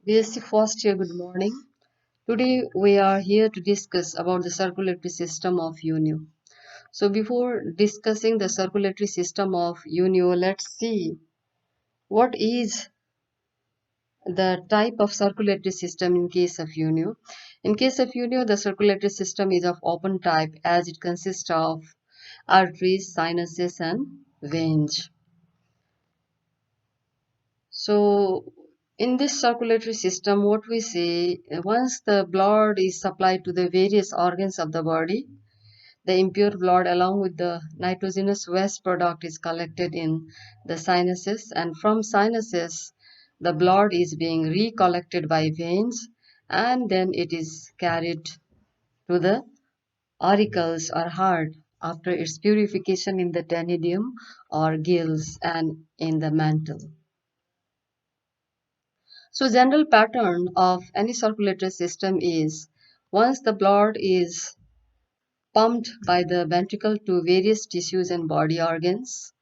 BSc first year, good morning. Today we are here to discuss about the circulatory system of UNIO. So before discussing the circulatory system of UNIO, let's see what is the type of circulatory system in case of UNIO. In case of UNIO, the circulatory system is of open type as it consists of arteries, sinuses and veins. So, in this circulatory system, what we say, once the blood is supplied to the various organs of the body, the impure blood along with the nitrogenous waste product is collected in the sinuses, and from sinuses, the blood is being recollected by veins, and then it is carried to the auricles or heart after its purification in the tenidium or gills and in the mantle. So general pattern of any circulatory system is once the blood is pumped by the ventricle to various tissues and body organs,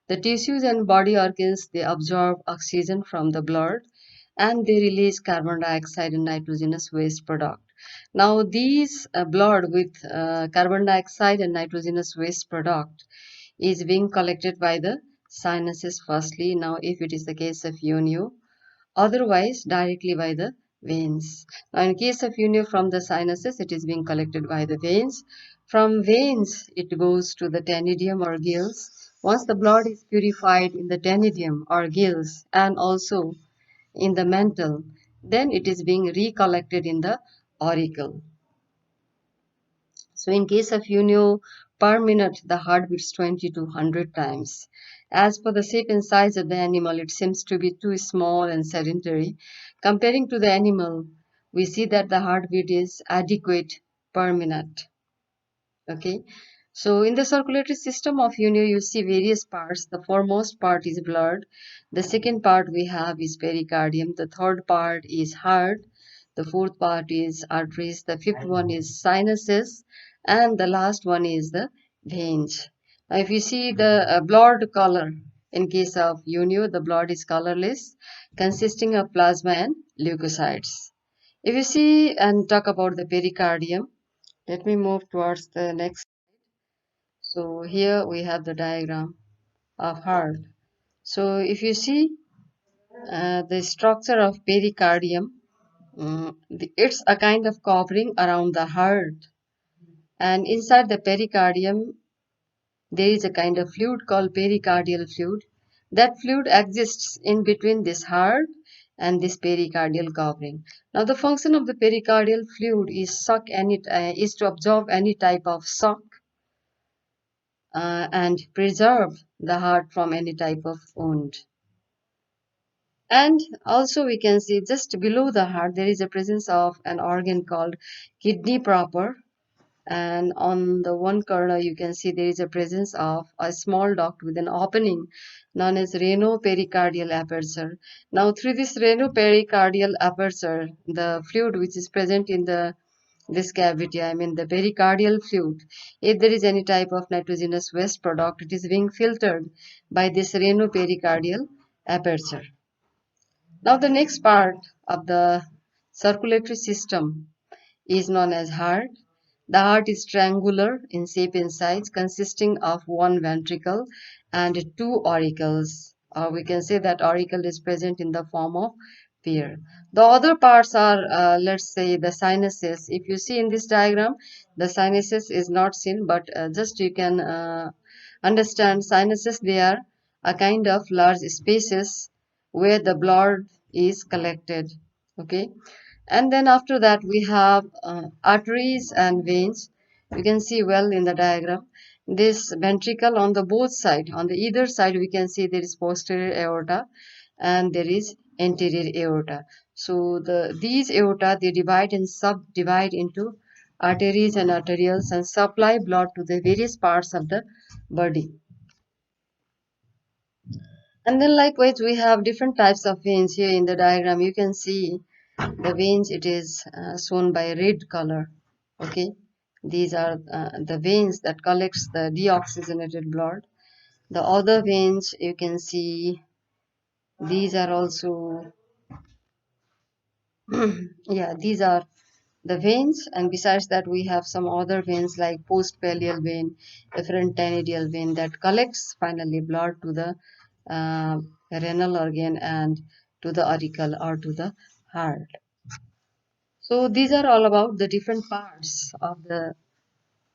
the tissues and body organs they absorb oxygen from the blood and they release carbon dioxide and nitrogenous waste product. Now these blood with carbon dioxide and nitrogenous waste product is being collected by the sinuses firstly. Now if it is the case of UNIO, otherwise directly by the veins. Now, in case of UNIO from the sinuses, it is being collected by the veins. From veins, it goes to the tenidium or gills. Once the blood is purified in the tenidium or gills and also in the mantle, then it is being recollected in the auricle. So in case of UNIO, per minute the heart beats 20 to 100 times. As for the shape and size of the animal, it seems to be too small and sedentary. Comparing to the animal, we see that the heartbeat is adequate per minute. Okay. So in the circulatory system of UNIO, you see various parts. The foremost part is blood. The second part we have is pericardium. The third part is heart. The fourth part is arteries. The fifth one is sinuses. And the last one is the veins. Now, if you see the blood color, in case of UNIO, the blood is colorless, consisting of plasma and leukocytes. If you see and talk about the pericardium, let me move towards the next. So here we have the diagram of heart. So if you see the structure of pericardium, it's a kind of covering around the heart. And inside the pericardium, there is a kind of fluid called pericardial fluid. That fluid exists in between this heart and this pericardial covering. Now the function of the pericardial fluid is to absorb any type of shock and preserve the heart from any type of wound. And also we can see just below the heart there is a presence of an organ called kidney proper, and on the one corner you can see there is a presence of a small duct with an opening known as renopericardial aperture. Now through this renopericardial aperture, the fluid which is present in the this cavity, I mean the pericardial fluid, if there is any type of nitrogenous waste product, it is being filtered by this renopericardial aperture. Now the next part of the circulatory system is known as heart. The heart is triangular in shape and size, consisting of one ventricle and two auricles. Or we can say that auricle is present in the form of pair. The other parts are, let's say, the sinuses. If you see in this diagram, the sinuses is not seen, but just you can understand sinuses. They are a kind of large spaces where the blood is collected. Okay, and then after that we have arteries and veins. You can see well in the diagram this ventricle on the both side, on the either side we can see there is posterior aorta and there is anterior aorta. So these aorta they divide and subdivide into arteries and arterioles and supply blood to the various parts of the body. And then likewise we have different types of veins. Here in the diagram you can see the veins, it is shown by red color. Okay, these are the veins that collects the deoxygenated blood. The other veins you can see, these are also Yeah, these are the veins, and besides that, we have some other veins like postpallial vein, the frontotendial vein that collects finally blood to the uh, renal organ and to the auricle or to the heart. So these are all about the different parts of the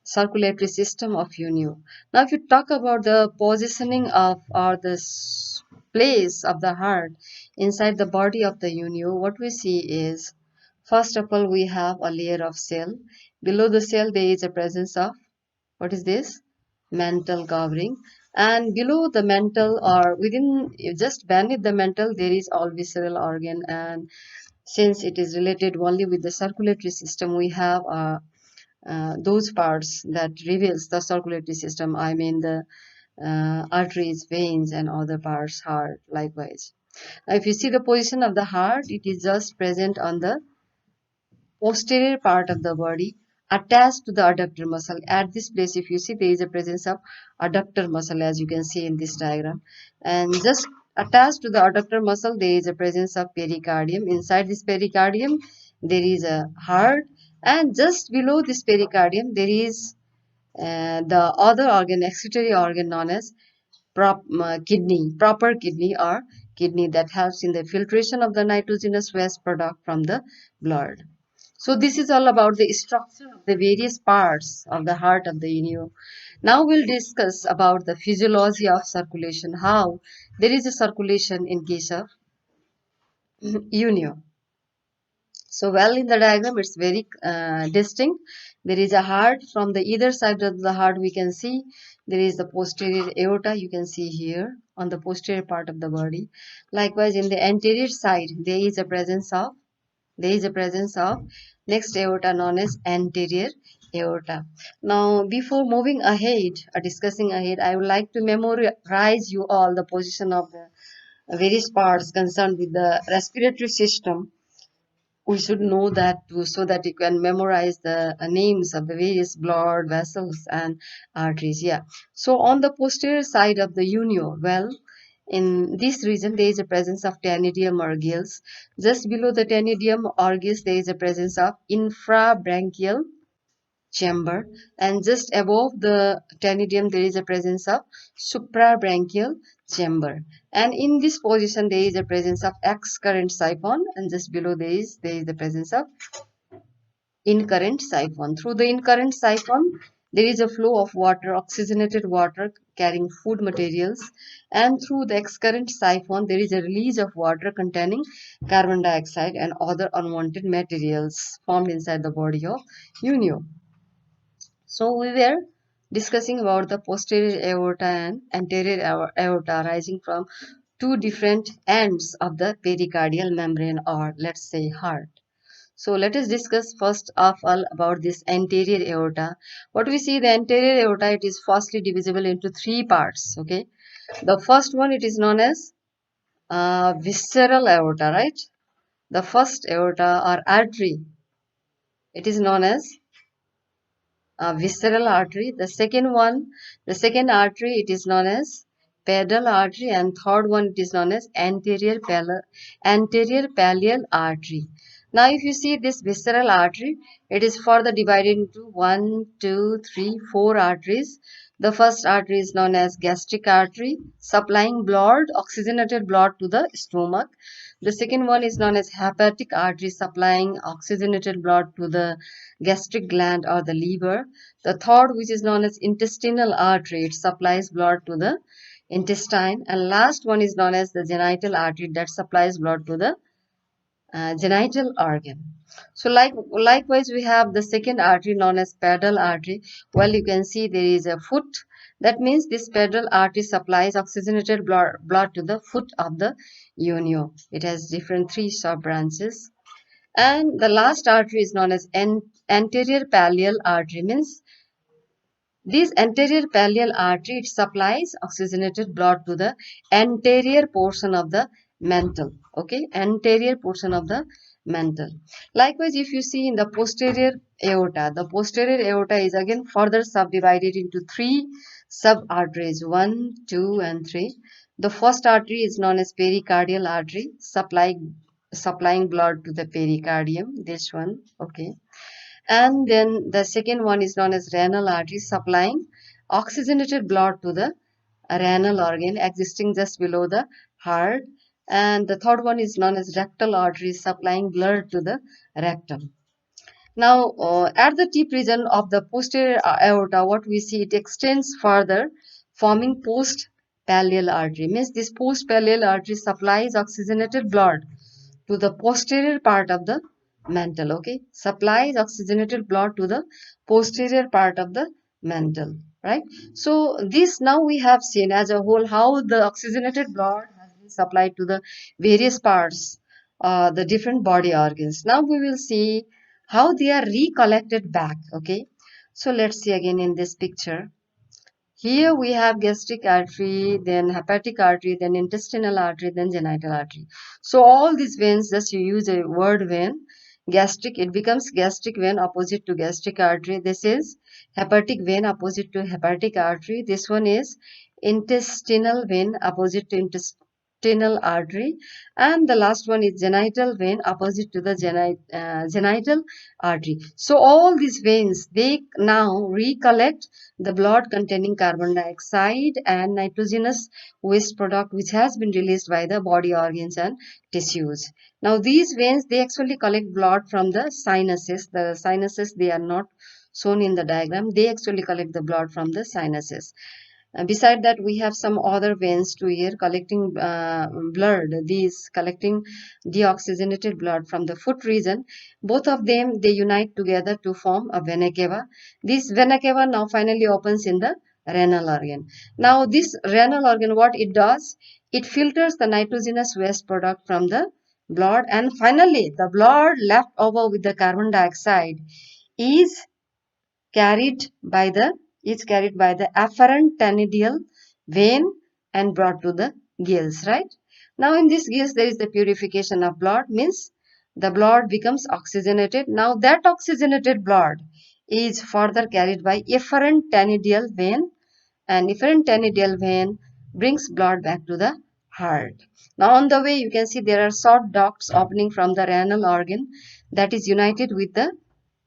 circulatory system of UNIO. Now, if you talk about the positioning of or the place of the heart inside the body of the UNIO, what we see is first of all we have a layer of cell. Below the cell there is a presence of what is this? Mantle covering. And below the mantle or within just beneath the mantle there is all visceral organ, and since it is related only with the circulatory system we have those parts that reveals the circulatory system, I mean the arteries, veins, and other parts, heart likewise. Now, if you see the position of the heart, it is just present on the posterior part of the body attached to the adductor muscle. At this place, if you see, there is a presence of adductor muscle as you can see in this diagram. And just attached to the adductor muscle, there is a presence of pericardium. Inside this pericardium, there is a heart. And just below this pericardium, there is the other organ, excretory organ known as kidney, proper kidney or kidney that helps in the filtration of the nitrogenous waste product from the blood. So this is all about the structure of the various parts of the heart of the UNIO. Now we'll discuss about the physiology of circulation, how there is a circulation in case of UNIO. So well in the diagram it's very distinct. There is a heart from the either side of the heart we can see. There is the posterior aorta you can see here on the posterior part of the body. Likewise in the anterior side there is a presence of next aorta known as anterior aorta. Now, before moving ahead or discussing ahead, I would like to memorize you all the position of the various parts concerned with the respiratory system. We should know that too, so that you can memorize the names of the various blood vessels and arteries. Yeah. So on the posterior side of the unio, well, in this region there is a presence of tenidium or gills. Just below the tenidium or gills there is a presence of infrabranchial chamber, and just above the tenidium there is a presence of suprabranchial chamber, and in this position there is a presence of excurrent siphon, and just below there is the presence of incurrent siphon. Through the incurrent siphon there is a flow of water, oxygenated water carrying food materials, and through the excurrent siphon there is a release of water containing carbon dioxide and other unwanted materials formed inside the body of unio. So we were discussing about the posterior aorta and anterior aorta rising from two different ends of the pericardial membrane, or let's say heart. So let us discuss first of all about this anterior aorta. What we see the anterior aorta, it is firstly divisible into three parts. Okay, the first one it is known as visceral aorta, right? The first aorta or artery, it is known as visceral artery. The second artery, it is known as pedal artery, and third one it is known as anterior pallial artery. Now, if you see this visceral artery, it is further divided into one, two, three, four arteries. The first artery is known as gastric artery, supplying blood, oxygenated blood to the stomach. The second one is known as hepatic artery, supplying oxygenated blood to the gastric gland or the liver. The third, which is known as intestinal artery, it supplies blood to the intestine. And last one is known as the genital artery that supplies blood to the genital organ. So likewise, we have the second artery known as pedal artery. Well, you can see there is a foot. That means this pedal artery supplies oxygenated blood to the foot of the unio. It has different three sub branches. And the last artery is known as anterior pallial artery, means this anterior pallial artery, it supplies oxygenated blood to the anterior portion of the mantle. Okay, anterior portion of the mantle. Likewise, if you see in the posterior aorta is again further subdivided into three sub arteries, 1, 2, and 3. The first artery is known as pericardial artery, supplying supplying blood to the pericardium, this one, okay. And then the second one is known as renal artery, supplying oxygenated blood to the renal organ existing just below the heart. And the third one is known as rectal artery, supplying blood to the rectum. Now, at the tip region of the posterior aorta, what we see, it extends further, forming post-pallial artery. Means this post-pallial artery supplies oxygenated blood to the posterior part of the mantle. Okay, supplies oxygenated blood to the posterior part of the mantle. Right. So this now we have seen as a whole how the oxygenated blood has been supplied to the various parts, the different body organs. Now we will see how they are recollected back. Okay, so let's see again in this picture. Here we have gastric artery, then hepatic artery, then intestinal artery, then genital artery. So all these veins, just you use a word vein, gastric, it becomes gastric vein opposite to gastric artery. This is hepatic vein opposite to hepatic artery. This one is intestinal vein opposite to intestinal artery. And the last one is genital vein opposite to the genital artery. So all these veins, they now recollect the blood containing carbon dioxide and nitrogenous waste product which has been released by the body organs and tissues. Now these veins, they actually collect blood from the sinuses. The sinuses, they are not shown in the diagram. They actually collect the blood from the sinuses. Beside that, we have some other veins too here collecting blood, these collecting deoxygenated blood from the foot region. Both of them, they unite together to form a vena cava. This vena cava now finally opens in the renal organ. Now this renal organ, what it does, it filters the nitrogenous waste product from the blood, and finally the blood left over with the carbon dioxide is carried by the afferent tenoidal vein and brought to the gills, right? Now in this gills there is the purification of blood, means the blood becomes oxygenated. Now that oxygenated blood is further carried by efferent tenoidal vein, and efferent tenoidal vein brings blood back to the heart. Now on the way you can see there are short ducts opening from the renal organ that is united with the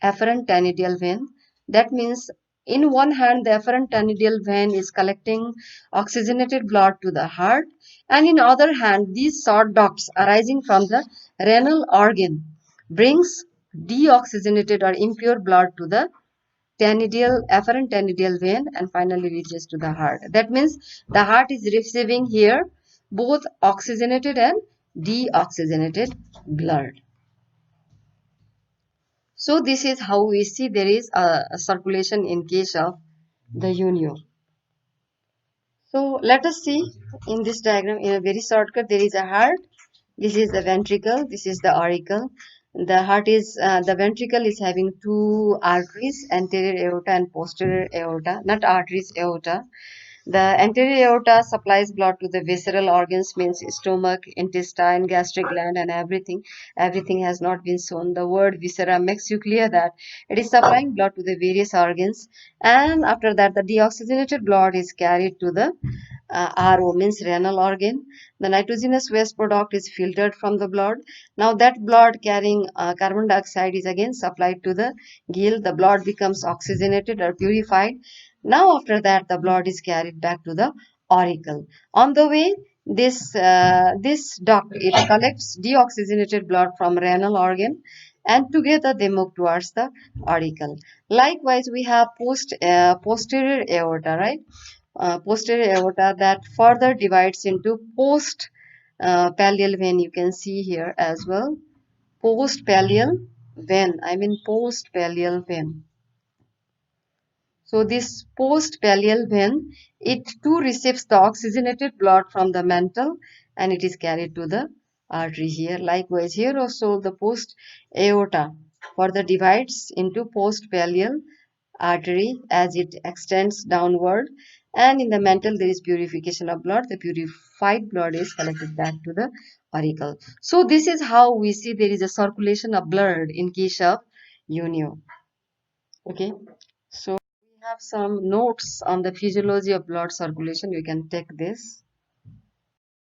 afferent tenoidal vein. That means in one hand the afferent tenoidal vein is collecting oxygenated blood to the heart, and in other hand these short ducts arising from the renal organ brings deoxygenated or impure blood to the afferent tenoidal vein and finally reaches to the heart. That means the heart is receiving here both oxygenated and deoxygenated blood. So this is how we see there is a circulation in case of the unio. So let us see in this diagram in a very shortcut. There is a heart. This is the ventricle. This is the auricle. The heart is the ventricle is having two arteries, anterior aorta and posterior aorta, not arteries, aorta. The anterior aorta supplies blood to the visceral organs, means stomach, intestine, gastric gland, and everything. Everything has not been shown. The word viscera makes you clear that it is supplying blood to the various organs. And after that, the deoxygenated blood is carried to the RO, means renal organ. The nitrogenous waste product is filtered from the blood. Now that blood carrying carbon dioxide is again supplied to the gill. The blood becomes oxygenated or purified. Now after that the blood is carried back to the auricle. On the way, this duct, it collects deoxygenated blood from renal organ, and together they move towards the auricle. Likewise, we have posterior aorta, right? Posterior aorta that further divides into post pallial vein. You can see here as well. Post pallial vein. I mean post pallial vein. So this post pallial vein, it too receives the oxygenated blood from the mantle and it is carried to the artery here. Likewise, here also the post aorta further divides into post pallial artery as it extends downward, and in the mantle there is purification of blood. The purified blood is collected back to the auricle. So this is how we see there is a circulation of blood in case of unio. Okay, so we have some notes on the physiology of blood circulation. You can take this.